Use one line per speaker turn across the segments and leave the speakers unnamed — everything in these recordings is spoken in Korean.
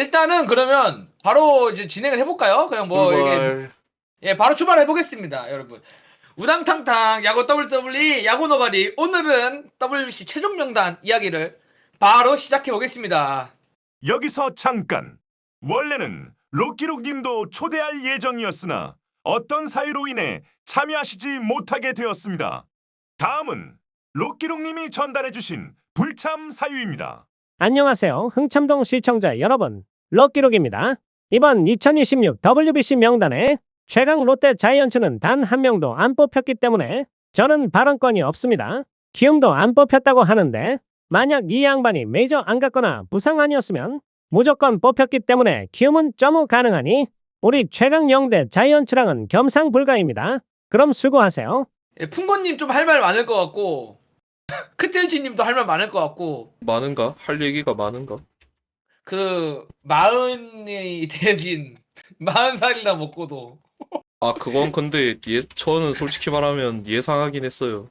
일단은 그러면 바로 이제 진행을 해볼까요? 그냥 뭐 이게
출발.
예 바로 출발해 보겠습니다, 여러분. 우당탕탕 야구 WWE 야구 노가리 오늘은 WBC 최종 명단 이야기를 바로 시작해 보겠습니다.
여기서 잠깐. 원래는 록기록님도 초대할 예정이었으나 어떤 사유로 인해 참여하시지 못하게 되었습니다. 다음은 록기록님이 전달해주신 불참 사유입니다.
안녕하세요. 흥참동 시청자 여러분. 럭키록입니다. 이번 2026 WBC 명단에 최강 롯데 자이언츠는 단 한 명도 안 뽑혔기 때문에 저는 발언권이 없습니다. 키움도 안 뽑혔다고 하는데 만약 이 양반이 메이저 안 갔거나 부상 아니었으면 무조건 뽑혔기 때문에 키움은 점호 가능하니 우리 최강 영대 자이언츠랑은 겸상불가입니다. 그럼 수고하세요.
예, 풍고님 좀 할 말 많을 것 같고 크텐치님도 할 말 많을 것 같고
많은가? 할 얘기가 많은가?
그 마흔이 되긴 40살이나 먹고도
아, 그건 근데 저는 솔직히 말하면 예상하긴 했어요.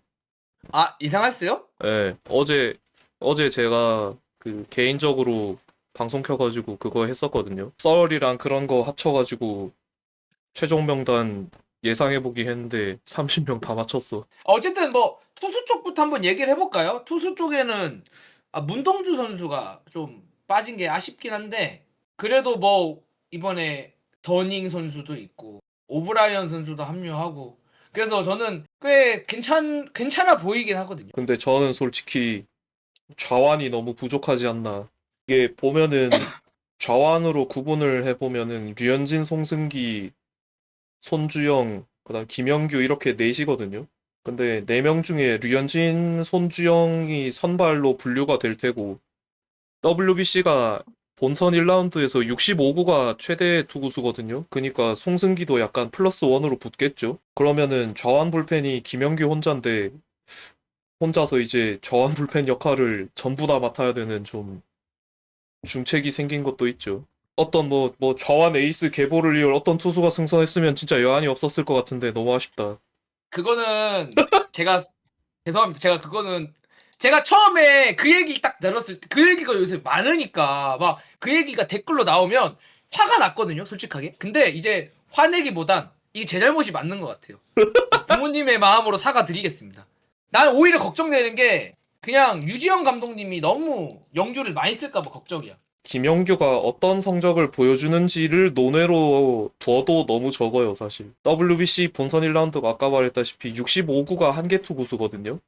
이상했어요?
예, 어제 제가 그 개인적으로 방송 켜가지고 그거 했었거든요. 썰이랑 그런 거 합쳐가지고 최종 명단 예상해보기 했는데 30명 다 맞췄어.
어쨌든 뭐 투수 쪽부터 한번 얘기를 해볼까요? 투수 쪽에는 문동주 선수가 좀 빠진 게 아쉽긴 한데 그래도 뭐 이번에 더닝 선수도 있고 오브라이언 선수도 합류하고 그래서 저는 꽤 괜찮아 보이긴 하거든요.
근데 저는 솔직히 좌완이 너무 부족하지 않나. 이게 보면은 좌완으로 구분을 해보면은 류현진, 송승기, 손주영, 그다음 김영규 이렇게 넷이거든요. 근데 네 명 중에 류현진, 손주영이 선발로 분류가 될 테고 WBC가 본선 1라운드에서 65구가 최대 투구수거든요. 그러니까 송승기도 약간 플러스 원으로 붙겠죠. 그러면은 좌완 불펜이 김영규 혼자인데 혼자서 이제 좌완 불펜 역할을 전부 다 맡아야 되는 좀 중책이 생긴 것도 있죠. 어떤 뭐 좌완 에이스 계보를 이을 어떤 투수가 승선했으면 진짜 여한이 없었을 것 같은데 너무 아쉽다.
그거는 제가 죄송합니다. 제가 처음에 그 얘기 딱 들었을 때 그 얘기가 요새 많으니까 막 그 얘기가 댓글로 나오면 화가 났거든요, 솔직하게. 근데 이제 화내기보단 이게 제 잘못이 맞는 것 같아요. 부모님의 마음으로 사과드리겠습니다. 난 오히려 걱정되는 게 그냥 유지영 감독님이 너무 영주를 많이 쓸까봐 걱정이야.
김영규가 어떤 성적을 보여주는지를 논외로 둬도 너무 적어요, 사실. WBC 본선 1라운드가 아까 말했다시피 65구가 한개 투구수거든요.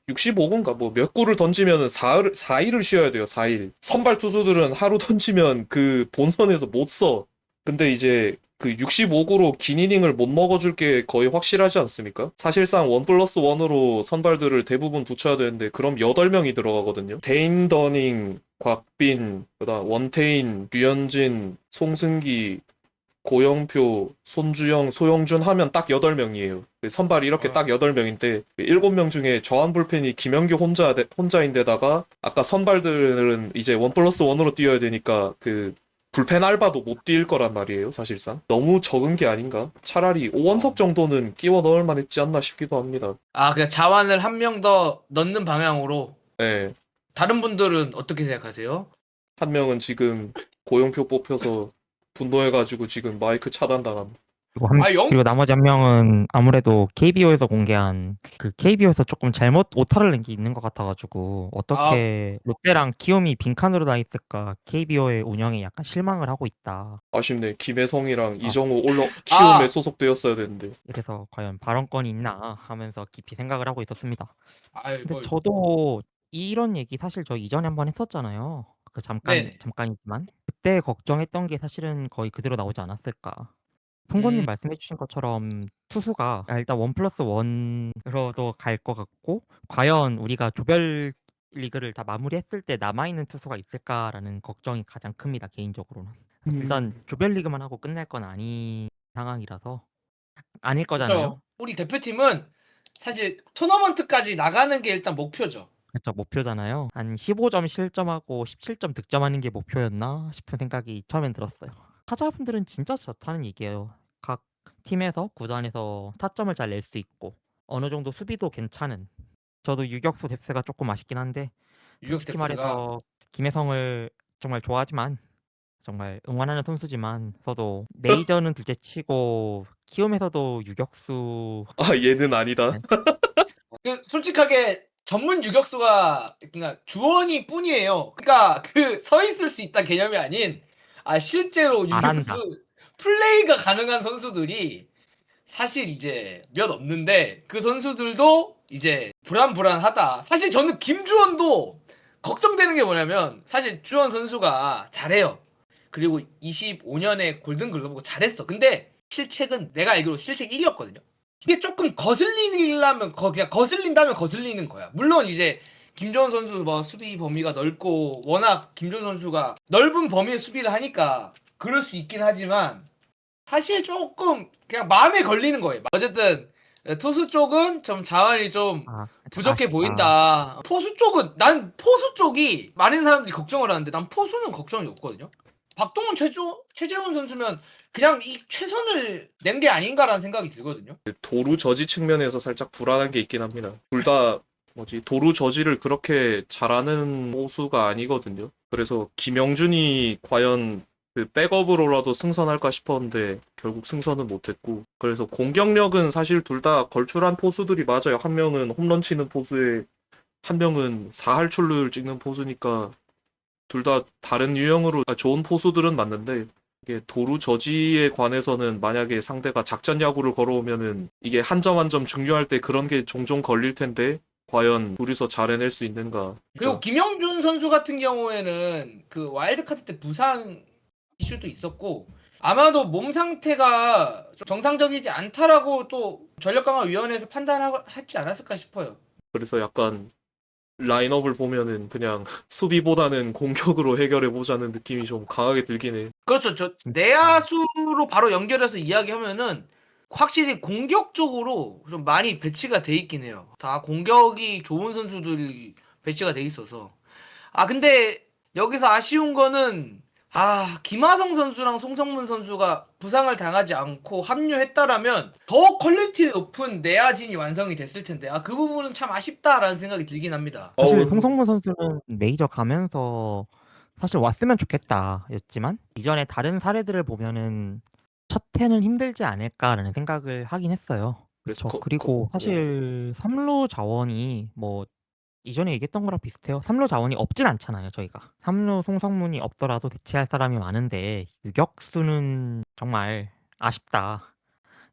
65구인가 뭐 몇 구를 던지면 4일을 쉬어야 돼요, 4일. 선발 투수들은 하루 던지면 그 본선에서 못 써. 근데 이제 그 65구로 긴 이닝을 못 먹어줄 게 거의 확실하지 않습니까? 사실상 1+1으로 선발들을 대부분 붙여야 되는데 그럼 8명이 들어가거든요. 데인 더닝, 곽빈, 그다음 원태인, 류현진, 송승기, 고영표, 손주영, 소영준 하면 딱 8명이에요. 선발이 이렇게 딱 8명인데 7명 중에 저한 불펜이 김영규 혼자인데다가 아까 선발들은 이제 1+1으로 뛰어야 되니까 그 불펜 알바도 못 뛸 거란 말이에요, 사실상. 너무 적은 게 아닌가? 차라리 오원석 정도는 끼워 넣을 만했지 않나 싶기도 합니다.
그냥 자완을 한 명 더 넣는 방향으로.
네.
다른 분들은 어떻게 생각하세요?
한 명은 지금 고영표 뽑혀서 분노해가지고 지금 마이크 차단당함.
그리고,
영
그리고 나머지 한 명은 아무래도 KBO에서 공개한 그 KBO에서 조금 잘못 오타를 낸 게 있는 것 같아가지고 어떻게 롯데랑 키움이 빈칸으로 나 있을까 KBO의 운영에 약간 실망을 하고 있다.
아쉽네. 김혜성이랑
아.
이정우 키움에 소속되었어야 되는데.
그래서 과연 발언권이 있나 하면서 깊이 생각을 하고 있었습니다. 근데
뭐,
저도 이런 얘기 사실 저 이전에 한번 했었잖아요. 그
네네.
잠깐이지만 그때 걱정했던 게 사실은 거의 그대로 나오지 않았을까. 풍고님
음,
말씀해 주신 것처럼 투수가 일단 1+1으로도 갈 것 같고 과연 우리가 조별 리그를 다 마무리했을 때 남아있는 투수가 있을까라는 걱정이 가장 큽니다, 개인적으로는. 일단 조별 리그만 하고 끝날 건 아닌 상황이라서 아닐 거잖아요.
그렇죠. 우리 대표팀은 사실 토너먼트까지 나가는 게 일단 목표죠.
그렇죠, 목표잖아요. 한 15점 실점하고 17점 득점하는 게 목표였나 싶은 생각이 처음엔 들었어요. 타자분들은 진짜 좋다는 얘기예요. 각 팀에서 구단에서 타점을 잘 낼 수 있고 어느 정도 수비도 괜찮은. 저도 유격수 뎁스가 조금 아쉽긴 한데
유격
솔직히
덱스가
말해서 김혜성을 정말 좋아하지만 정말 응원하는 선수지만 저도 메이저는 둘째치고 키움에서도 유격수
아 얘는 아니다.
그 솔직하게 전문 유격수가 그러니까 주원이 뿐이에요. 그러니까 그 서 있을 수 있다 개념이 아닌 실제로
잘한다.
유격수 플레이가 가능한 선수들이 사실 이제 몇 없는데 그 선수들도 이제 불안불안하다. 사실 저는 김주원도 걱정되는 게 뭐냐면 사실 주원 선수가 잘해요. 그리고 25년에 골든글러브고 잘했어. 근데 실책은 내가 알기로 실책 1위였거든요. 이게 조금 거슬리려면 그냥 거슬린다면 거슬리는 거야. 물론 이제 김주원 선수 뭐 수비 범위가 넓고 워낙 김주원 선수가 넓은 범위의 수비를 하니까 그럴 수 있긴 하지만 사실 조금 그냥 마음에 걸리는 거예요. 어쨌든 투수 쪽은 좀 자원이 좀
아,
부족해
아쉽다.
보인다. 포수 쪽은 난 포수 쪽이 많은 사람들이 걱정을 하는데 난 포수는 걱정이 없거든요. 박동원 최재훈 선수면 그냥 이 최선을 낸 게 아닌가라는 생각이 들거든요.
도루 저지 측면에서 살짝 불안한 게 있긴 합니다. 둘 다 도루 저지를 그렇게 잘하는 포수가 아니거든요. 그래서 김영준이 과연 그 백업으로라도 승선할까 싶었는데 결국 승선은 못했고, 그래서 공격력은 사실 둘 다 걸출한 포수들이 맞아요. 한 명은 홈런 치는 포수에 한 명은 4할출루를 찍는 포수니까 둘 다 다른 유형으로 좋은 포수들은 맞는데, 이게 도루 저지에 관해서는 만약에 상대가 작전 야구를 걸어오면은 이게 한 점 한 점 중요할 때 그런 게 종종 걸릴 텐데 과연 둘이서 잘 해낼 수 있는가.
그리고 김영준 선수 같은 경우에는 그 와일드카드 때 부상 이슈도 있었고 아마도 몸 상태가 좀 정상적이지 않다라고 또 전력강화위원회에서 판단하지 않았을까 싶어요.
그래서 약간 라인업을 보면은 그냥 수비보다는 공격으로 해결해 보자는 느낌이 좀 강하게 들긴 해.
그렇죠. 저 내야수로 바로 연결해서 이야기하면은 확실히 공격적으로 좀 많이 배치가 돼 있긴 해요. 다 공격이 좋은 선수들이 배치가 돼 있어서. 근데 여기서 아쉬운 거는 김하성 선수랑 송성문 선수가 부상을 당하지 않고 합류했다라면 더 퀄리티 높은 내야진이 완성이 됐을 텐데 그 부분은 참 아쉽다라는 생각이 들긴 합니다.
사실 송성문 선수는 메이저 가면서 사실 왔으면 좋겠다였지만 이전에 다른 사례들을 보면은 첫 해는 힘들지 않을까라는 생각을 하긴 했어요.
그래서
그리고 사실 삼루 자원이 뭐 이전에 얘기했던 거랑 비슷해요. 삼루 자원이 없진 않잖아요, 저희가. 삼루 송성문이 없더라도 대체할 사람이 많은데 유격수는 정말 아쉽다.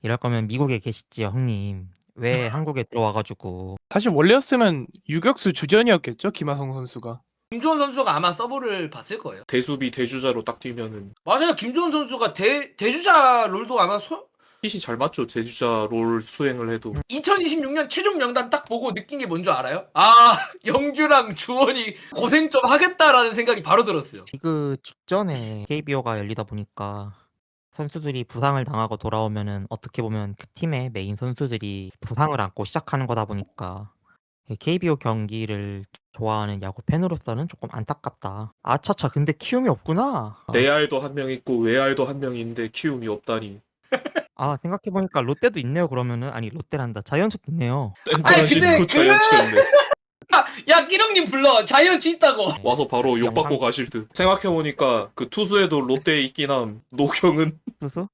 이럴 거면 미국에 계시지요, 형님. 왜 한국에 들어와가지고.
사실 원래였으면 유격수 주전이었겠죠, 김하성 선수가.
김주원 선수가 아마 서브를 봤을 거예요.
대수비 대주자로 딱 뛰면은
맞아요. 김주원 선수가 대주자 롤도 아마
핏이 잘 맞죠. 대주자 롤 수행을 해도.
2026년 최종 명단 딱 보고 느낀 게 뭔 줄 알아요? 영주랑 주원이 고생 좀 하겠다라는 생각이 바로 들었어요.
리그 직전에 KBO가 열리다 보니까 선수들이 부상을 당하고 돌아오면은 어떻게 보면 그 팀의 메인 선수들이 부상을 안고 시작하는 거다 보니까 KBO 경기를 좋아하는 야구 팬으로서는 조금 안타깝다. 아차차, 근데 키움이 없구나.
내야에도 한 명 있고 외야에도 한 명 있는데 키움이 없다니.
생각해보니까 롯데도 있네요. 그러면은 아니 롯데란다. 자이언츠도 있네요.
샌프란시스코
근데
자이언츠였네.
야 끼렁님 불러. 자이언츠 있다고.
와서 바로 욕 받고 가실 듯. 생각해보니까 그 투수에도 롯데에 있긴 함. 노경은.
투수?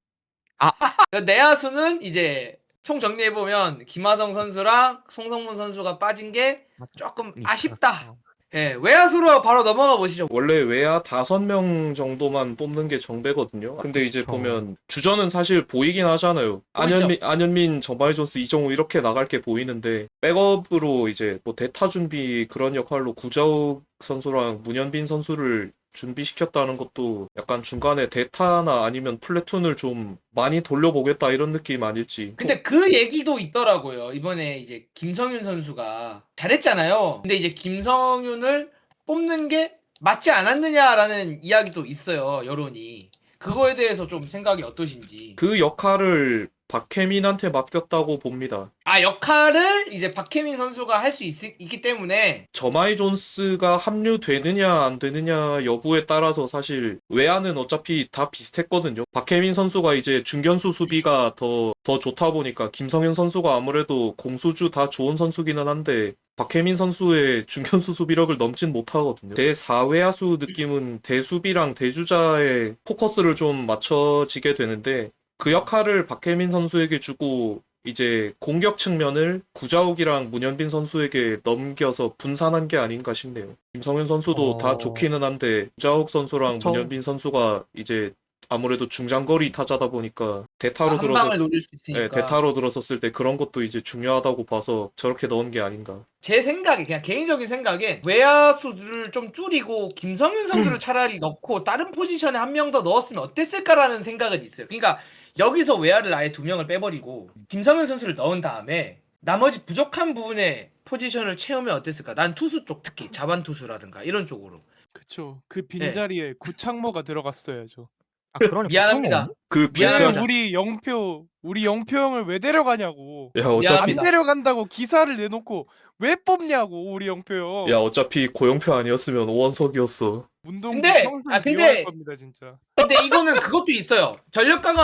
내야수는 이제 총 정리해보면 김하성 선수랑 송성문 선수가 빠진 게 조금 아쉽다. 예, 외야수로 바로 넘어가 보시죠.
원래 외야 5명 정도만 뽑는 게 정배거든요. 근데 이제
그쵸.
보면 주전은 사실 보이긴 하잖아요. 안현민, 저마이 존스, 이정우 이렇게 나갈 게 보이는데 백업으로 이제 뭐 대타 준비 그런 역할로 구자욱 선수랑 문현빈 선수를 준비시켰다는 것도 약간 중간에 대타나 아니면 플래툰을 좀 많이 돌려보겠다 이런 느낌 아닐지.
근데 그 얘기도 있더라고요. 이번에 이제 김성윤 선수가 잘했잖아요. 근데 이제 김성윤을 뽑는 게 맞지 않았느냐라는 이야기도 있어요. 여론이. 그거에 대해서 좀 생각이 어떠신지.
그 역할을 박혜민한테 맡겼다고 봅니다.
아, 역할을 이제 박혜민 선수가 할 수 있기 때문에.
저마이 존스가 합류되느냐 안 되느냐 여부에 따라서 사실 외야는 어차피 다 비슷했거든요. 박혜민 선수가 이제 중견수 수비가 더 좋다 보니까 김성현 선수가 아무래도 공수주 다 좋은 선수기는 한데 박혜민 선수의 중견수 수비력을 넘진 못하거든요. 제 4외야수 느낌은 대수비랑 대주자의 포커스를 좀 맞춰지게 되는데 그 역할을 박혜민 선수에게 주고 이제 공격 측면을 구자욱이랑 문현빈 선수에게 넘겨서 분산한 게 아닌가 싶네요. 김성현 선수도 다 좋기는 한데 구자욱 선수랑
그쵸.
문현빈 선수가 이제 아무래도 중장거리 타자다 보니까 대타로
한 방을
들어서
노릴 수 있으니까.
대타로 들어섰을 때 그런 것도 이제 중요하다고 봐서 저렇게 넣은 게 아닌가.
제 생각에, 그냥 개인적인 생각에 외야수를 좀 줄이고 김성윤 선수를 차라리 넣고 다른 포지션에 한 명 더 넣었으면 어땠을까라는 생각은 있어요. 그러니까 여기서 외야를 아예 2명을 빼버리고 김성윤 선수를 넣은 다음에 나머지 부족한 부분에 포지션을 채우면 어땠을까? 난 투수 쪽, 특히 자반 투수라든가 이런 쪽으로.
그쵸. 그
네.
빈자리에 구창모가 들어갔어야죠.
아 그러네.
미안합니다.
그
미안합니다.
빈자
우리 영표 형을 왜 데려가냐고.
야
안
어차피
미안합니다.
데려간다고 기사를 내놓고 왜 뽑냐고 우리 영표 형.
야 어차피 고영표 아니었으면 오원석이었어.
문동주
근데-
평생
아, 근데-
미워할 겁니다 진짜.
근데 이거는 그것도 있어요.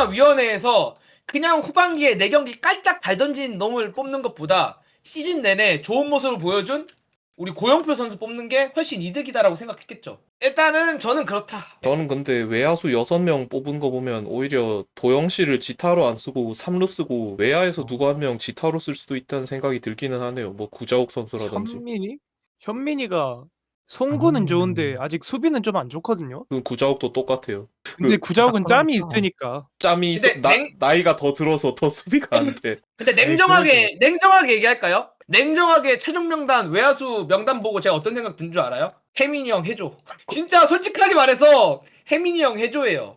전력강화위원회에서 그냥 후반기에 4경기 깔짝 발 던진 놈을 뽑는 것보다 시즌 내내 좋은 모습을 보여준 우리 고영표 선수 뽑는 게 훨씬 이득이다라고 생각했겠죠. 일단은 저는 그렇다.
저는 근데 외야수 6명 뽑은 거 보면 오히려 도영 씨를 지타로 안 쓰고 3루 쓰고 외야에서 누구 한 명 지타로 쓸 수도 있다는 생각이 들기는 하네요. 뭐 구자욱 선수라든지.
현민이가 송구는
음.
좋은데 아직 수비는 좀 안 좋거든요.
그 구자욱도 똑같아요.
근데 구자욱은 짬이
그러니까.
있으니까.
짬이
근데
나이가 더 들어서 더 수비가 안 돼.
근데 냉정하게 얘기할까요? 냉정하게 최종 명단 외야수 명단 보고 제가 어떤 생각 든 줄 알아요? 혜민이 형 해줘. 진짜 솔직하게 말해서 혜민이 형 해줘예요.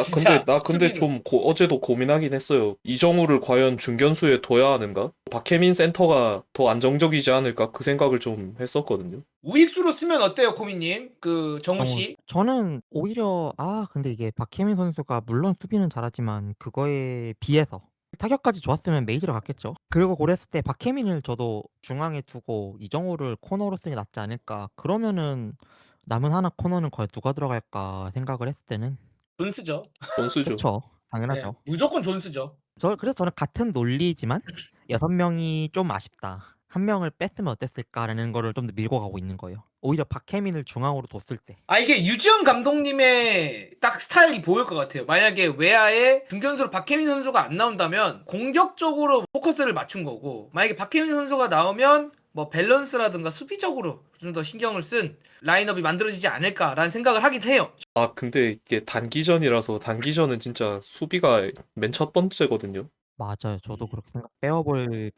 진짜,
나 근데
수비는.
좀 어제도 고민하긴 했어요. 이정우를 과연 중견수에 둬야 하는가? 박혜민 센터가 더 안정적이지 않을까? 그 생각을 좀 했었거든요.
우익수로 쓰면 어때요, 코미님? 그 정우 씨.
저는 오히려 근데 이게 박혜민 선수가 물론 수비는 잘하지만 그거에 비해서 타격까지 좋았으면 메이저로 갔겠죠. 그리고 고랬을 때 박혜민을 저도 중앙에 두고 이정우를 코너로 쓰는 게 낫지 않을까. 그러면은 남은 하나 코너는 과연 누가 들어갈까 생각을 했을 때는
존스죠.
선수죠.
그렇죠.
네,
당연하죠.
무조건 존스죠.
그래서 저는 같은 논리지만 6명이 좀 아쉽다. 한 명을 뺐으면 어땠을까라는 거를 좀 더 밀고 가고 있는 거예요. 오히려 박혜민을 중앙으로 뒀을 때.
아, 이게 유지영 감독님의 딱 스타일이 보일 것 같아요. 만약에 외야에 중견수로 박혜민 선수가 안 나온다면 공격적으로 포커스를 맞춘 거고, 만약에 박혜민 선수가 나오면 뭐 밸런스라든가 수비적으로 좀 더 신경을 쓴 라인업이 만들어지지 않을까라는 생각을 하긴 해요.
아, 근데 이게 단기전이라서 단기전은 진짜 수비가 맨 첫 번째거든요.
맞아요. 저도 그렇게 생각. 빼어볼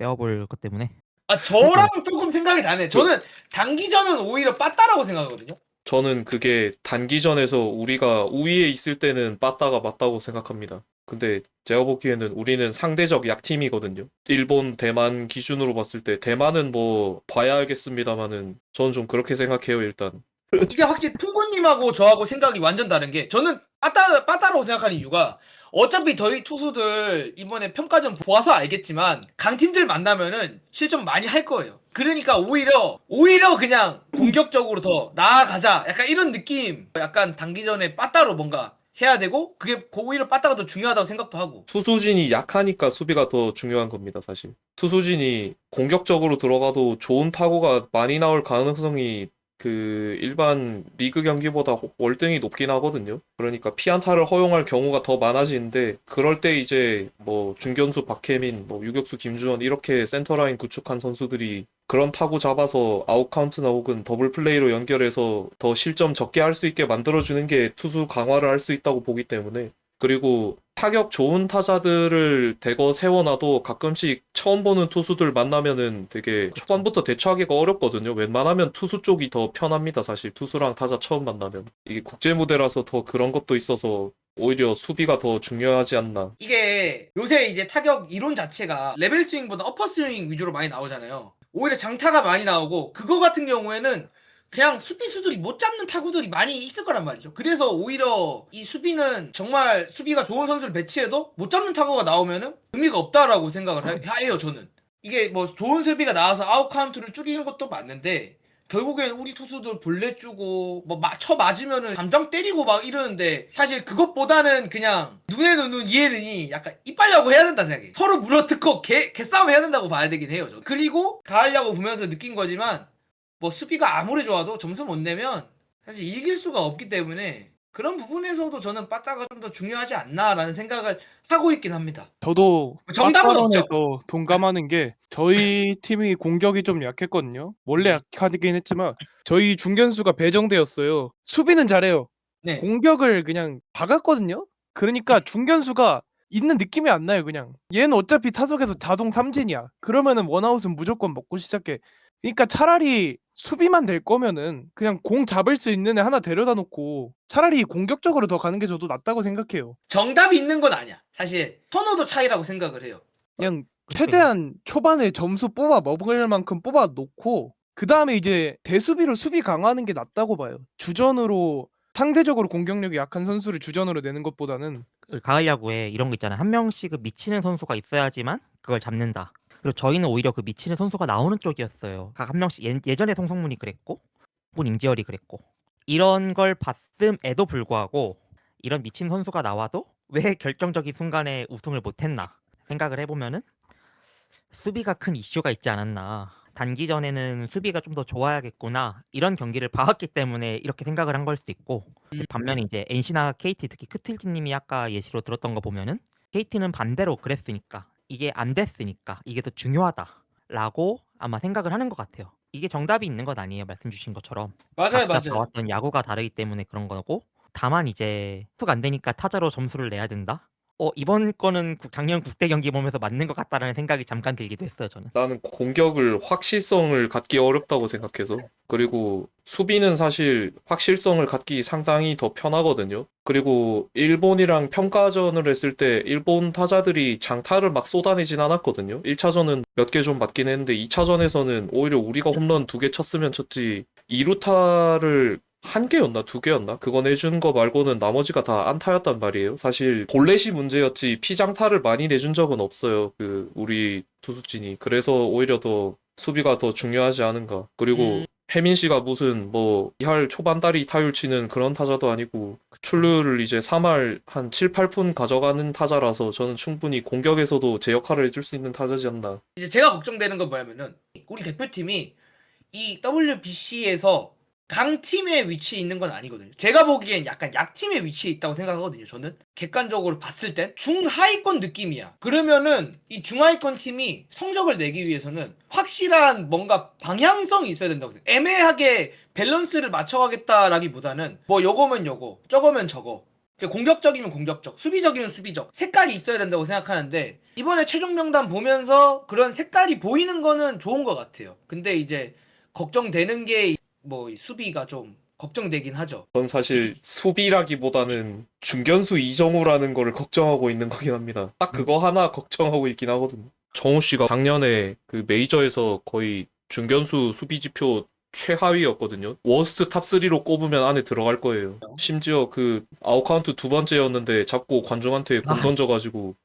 것 때문에.
아, 저랑 조금 생각이 다르네. 저는 단기전은 오히려 빠따라고 생각하거든요.
저는 그게 단기전에서 우리가 우위에 있을 때는 빠따가 맞다고 생각합니다. 근데 제가 보기에는 우리는 상대적 약팀이거든요. 일본, 대만 기준으로 봤을 때 대만은 뭐 봐야 알겠습니다만은 저는 좀 그렇게 생각해요, 일단.
이게 확실히 풍구님하고 저하고 생각이 완전 다른 게, 저는 빠따라고 생각하는 이유가 어차피 저희 투수들 이번에 평가전 보아서 알겠지만 강팀들 만나면은 실점 많이 할 거예요. 그러니까 오히려 그냥 공격적으로 더 나아가자, 약간 이런 느낌. 약간 단기전에 빠따로 뭔가 해야 되고, 그게 오히려 빠따가 더 중요하다고 생각도 하고.
투수진이 약하니까 수비가 더 중요한 겁니다, 사실. 투수진이 공격적으로 들어가도 좋은 타구가 많이 나올 가능성이 그 일반 리그 경기보다 월등히 높긴 하거든요. 그러니까 피안타를 허용할 경우가 더 많아지는데, 그럴 때 이제 뭐 중견수 박혜민, 뭐 유격수 김주원 이렇게 센터라인 구축한 선수들이 그런 타구 잡아서 아웃카운트나 혹은 더블 플레이로 연결해서 더 실점 적게 할 수 있게 만들어주는 게 투수 강화를 할 수 있다고 보기 때문에. 그리고 타격 좋은 타자들을 대거 세워놔도 가끔씩 처음 보는 투수들 만나면은 되게 초반부터 대처하기가 어렵거든요. 웬만하면 투수 쪽이 더 편합니다, 사실. 투수랑 타자 처음 만나면. 이게 국제무대라서 더 그런 것도 있어서 오히려 수비가 더 중요하지 않나.
이게 요새 이제 타격 이론 자체가 레벨 스윙보다 어퍼 스윙 위주로 많이 나오잖아요. 오히려 장타가 많이 나오고, 그거 같은 경우에는 그냥 수비수들이 못 잡는 타구들이 많이 있을 거란 말이죠. 그래서 오히려 이 수비는 정말 수비가 좋은 선수를 배치해도 못 잡는 타구가 나오면은 의미가 없다라고 생각을 해요, 저는. 이게 뭐 좋은 수비가 나와서 아웃 카운트를 줄이는 것도 맞는데 결국엔 우리 투수들 볼넷 주고 뭐 쳐 맞으면은 감정 때리고 막 이러는데 사실 그것보다는 그냥 눈에는 눈 이에는 이 약간 이빨야구 해야 된다 생각해. 서로 물어뜯고 개싸움 해야 된다고 봐야 되긴 해요. 저는. 그리고 가을 야구 보면서 느낀 거지만 뭐 수비가 아무리 좋아도 점수 못 내면 사실 이길 수가 없기 때문에 그런 부분에서도 저는 빠따가 좀 더 중요하지 않나라는 생각을 하고 있긴 합니다.
저도
정답은
빠따런에
없죠.
더 동감하는 게 저희 팀이 공격이 좀 약했거든요. 원래 약하긴 했지만 저희 중견수가 배정되었어요. 수비는 잘해요.
네.
공격을 그냥 박았거든요. 그러니까 중견수가 있는 느낌이 안 나요. 그냥 얘는 어차피 타석에서 자동 삼진이야. 그러면은 원아웃은 무조건 먹고 시작해. 그러니까 차라리 수비만 될 거면은 그냥 공 잡을 수 있는 애 하나 데려다 놓고 차라리 공격적으로 더 가는 게 저도 낫다고 생각해요.
정답이 있는 건 아니야. 사실 선호도 차이라고 생각을 해요.
그냥
그쵸.
최대한 초반에 점수 뽑아 먹을 만큼 뽑아 놓고 그 다음에 이제 대수비로 수비 강화하는 게 낫다고 봐요. 주전으로 상대적으로 공격력이 약한 선수를 주전으로 내는 것보다는.
그 가을 야구에 이런 거 있잖아요. 한 명씩은 미치는 선수가 있어야지만 그걸 잡는다. 그리고 저희는 오히려 그 미치는 선수가 나오는 쪽이었어요. 각 한 명씩 예전에 송성문이 그랬고, 혹은 임지열이 그랬고, 이런 걸 봤음에도 불구하고 이런 미친 선수가 나와도 왜 결정적인 순간에 우승을 못했나 생각을 해보면은 수비가 큰 이슈가 있지 않았나. 단기전에는 수비가 좀 더 좋아야겠구나. 이런 경기를 봐왔기 때문에 이렇게 생각을 한 걸 수도 있고, 반면에 이제 NC나 KT, 특히 크틸지님이 아까 예시로 들었던 거 보면은 KT는 반대로 그랬으니까, 이게 안 됐으니까 이게 더 중요하다라고 아마 생각을 하는 것 같아요. 이게 정답이 있는 건 아니에요. 말씀 주신 것처럼
맞아요,
각자
맞아요.
봐왔던 야구가 다르기 때문에 그런 거고, 다만 이제 툭 안 되니까 타자로 점수를 내야 된다. 이번 거는 작년 국대 경기 보면서 맞는 것 같다라는 생각이 잠깐 들기도 했어요. 저는.
나는 공격을 확실성을 갖기 어렵다고 생각해서. 그리고 수비는 사실 확실성을 갖기 상당히 더 편하거든요. 그리고 일본이랑 평가전을 했을 때 일본 타자들이 장타를 막 쏟아내진 않았거든요. 1차전은 몇 개 좀 맞긴 했는데 2차전에서는 오히려 우리가 홈런 2개 쳤으면 쳤지 2루타를 한 개였나 두 개였나 그거 내준 거 말고는 나머지가 다 안타였단 말이에요. 사실 볼넷이 문제였지 피장타를 많이 내준 적은 없어요. 그 우리 투수진이. 그래서 오히려 더 수비가 더 중요하지 않은가. 그리고 혜민 씨가 무슨 뭐 2할 초반다리 타율 치는 그런 타자도 아니고 출루를 이제 3할 한 7, 8푼 가져가는 타자라서 저는 충분히 공격에서도 제 역할을 해줄 수 있는 타자지 않나.
이제 제가 걱정되는 건 뭐냐면은 우리 대표팀이 이 WBC에서 강팀의 위치에 있는 건 아니거든요. 제가 보기엔 약간 약팀의 위치에 있다고 생각하거든요. 저는 객관적으로 봤을 땐 중하위권 느낌이야. 그러면은 이 중하위권 팀이 성적을 내기 위해서는 확실한 뭔가 방향성이 있어야 된다고 생각해요. 애매하게 밸런스를 맞춰가겠다라기보다는 뭐 요거면 요거, 저거면 저거. 공격적이면 공격적, 수비적이면 수비적 색깔이 있어야 된다고 생각하는데 이번에 최종 명단 보면서 그런 색깔이 보이는 거는 좋은 것 같아요. 근데 이제 걱정되는 게 뭐 수비가 좀 걱정되긴 하죠.
전 사실 수비라기보다는 중견수 이정우라는 거를 걱정하고 있는 거긴 합니다. 딱 그거 하나 걱정하고 있긴 하거든요. 정우 씨가 작년에 그 메이저에서 거의 중견수 수비 지표 최하위였거든요. 워스트 탑3로 꼽으면 안에 들어갈 거예요. 심지어 그 아웃카운트 2번째였는데 잡고 관중한테 공 던져가지고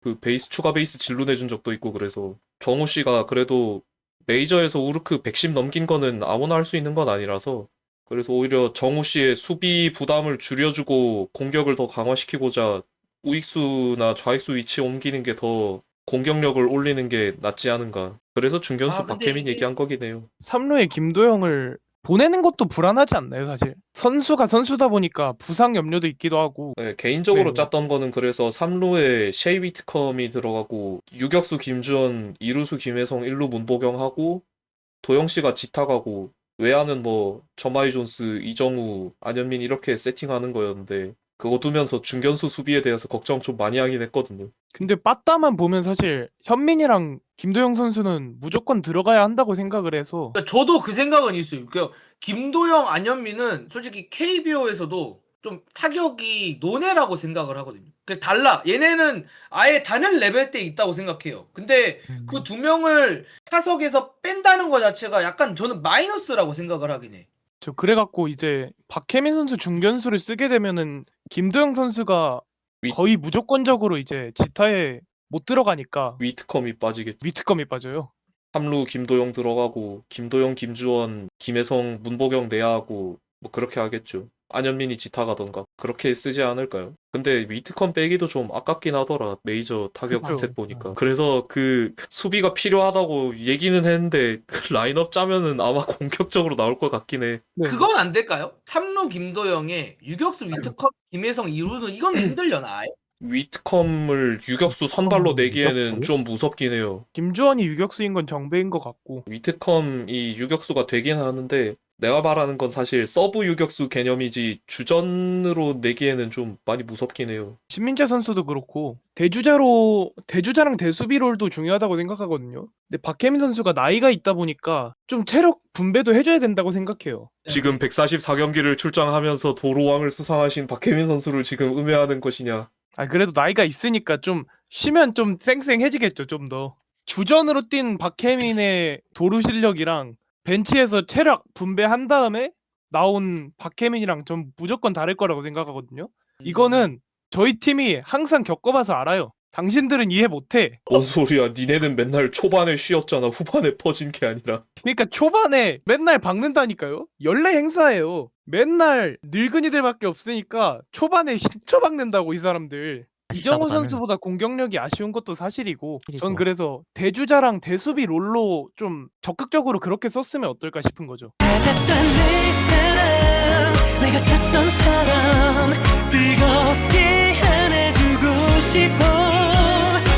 그 베이스 추가 베이스 진루 내준 적도 있고. 그래서 정우 씨가 그래도 메이저에서 우르크 110 넘긴 거는 아무나 할 수 있는 건 아니라서 그래서 오히려 정우 씨의 수비 부담을 줄여주고 공격을 더 강화시키고자 우익수나 좌익수 위치에 옮기는 게 더 공격력을 올리는 게 낫지 않은가. 그래서 중견수
근데
박혜민
이게-
얘기한 거긴 해요.
3루에 김도영을 보내는 것도 불안하지 않나요, 사실? 선수가 선수다 보니까 부상 염려도 있기도 하고.
네, 개인적으로
네.
짰던 거는 그래서 3루에 셰이 위트컴이 들어가고 유격수 김주원, 2루수 김혜성, 1루 문보경하고 도영씨가 지타가고 외야는 뭐 저마이 존스, 이정우, 안현민 이렇게 세팅하는 거였는데 그거 두면서 중견수 수비에 대해서 걱정 좀 많이 하긴 했거든요.
근데 빠따만 보면 사실 현민이랑 김도영 선수는 무조건 들어가야 한다고 생각을 해서.
그러니까 저도 그 생각은 있어요. 그러니까 김도영, 안현민은 솔직히 KBO에서도 좀 타격이 논외라고 생각을 하거든요. 그 달라. 얘네는 아예 다른 레벨대에 있다고 생각해요. 근데 그 두 명을 타석에서 뺀다는 것 자체가 약간 저는 마이너스라고 생각을 하긴 해.
저 그래갖고 이제 박혜민 선수 중견수를 쓰게 되면은 김도영 선수가
위-
거의 무조건적으로 이제 지타에 못 들어가니까
위트컴이 빠지겠죠.
위트감이 빠져요.
3루 김도영 들어가고 김도영, 김주원, 김혜성, 문보경 내야하고 뭐 그렇게 하겠죠. 안현민이 지타 가던가 그렇게 쓰지 않을까요? 근데 위트컴 빼기도 좀 아깝긴 하더라. 메이저 타격
그쵸.
스탯 보니까. 그래서 그 수비가 필요하다고 얘기는 했는데 그 라인업 짜면은 아마 공격적으로 나올 것 같긴 해.
네.
그건 안 될까요? 3루 김도영에 유격수 위트컵 김혜성 2루는 이건 힘들려나? 아예?
위트컴을 유격수 선발로 내기에는
유격수?
좀 무섭긴 해요.
김주원이 유격수인 건 정배인 것 같고
위트컴이 유격수가 되긴 하는데 내가 말하는 건 사실 서브 유격수 개념이지 주전으로 내기에는 좀 많이 무섭긴 해요.
신민재 선수도 그렇고 대주자랑 대수비 롤도 중요하다고 생각하거든요. 근데 박혜민 선수가 나이가 있다 보니까 좀 체력 분배도 해줘야 된다고 생각해요.
지금 144경기를 출장하면서 도로왕을 수상하신 박혜민 선수를 지금 음해하는 것이냐.
아 그래도 나이가 있으니까 좀 쉬면 좀 쌩쌩해지겠죠. 좀 더 주전으로 뛴 박혜민의 도루 실력이랑 벤치에서 체력 분배한 다음에 나온 박혜민이랑 전 무조건 다를 거라고 생각하거든요. 이거는 저희 팀이 항상 겪어봐서 알아요. 당신들은 이해 못해.
뭔 소리야. 니네는 맨날 초반에 쉬었잖아. 후반에 퍼진 게 아니라.
그러니까 초반에 맨날 박는다니까요. 연례 행사예요. 맨날 늙은이들밖에 없으니까 초반에 힘쳐 박는다고 이 사람들. 이정우
나는-
선수보다 공격력이 아쉬운 것도 사실이고 전
사실이죠.
그래서 대주자랑 대수비 롤로 좀 적극적으로 그렇게 썼으면 어떨까 싶은 거죠.
찾았던 내 사랑 내가 찾던 사람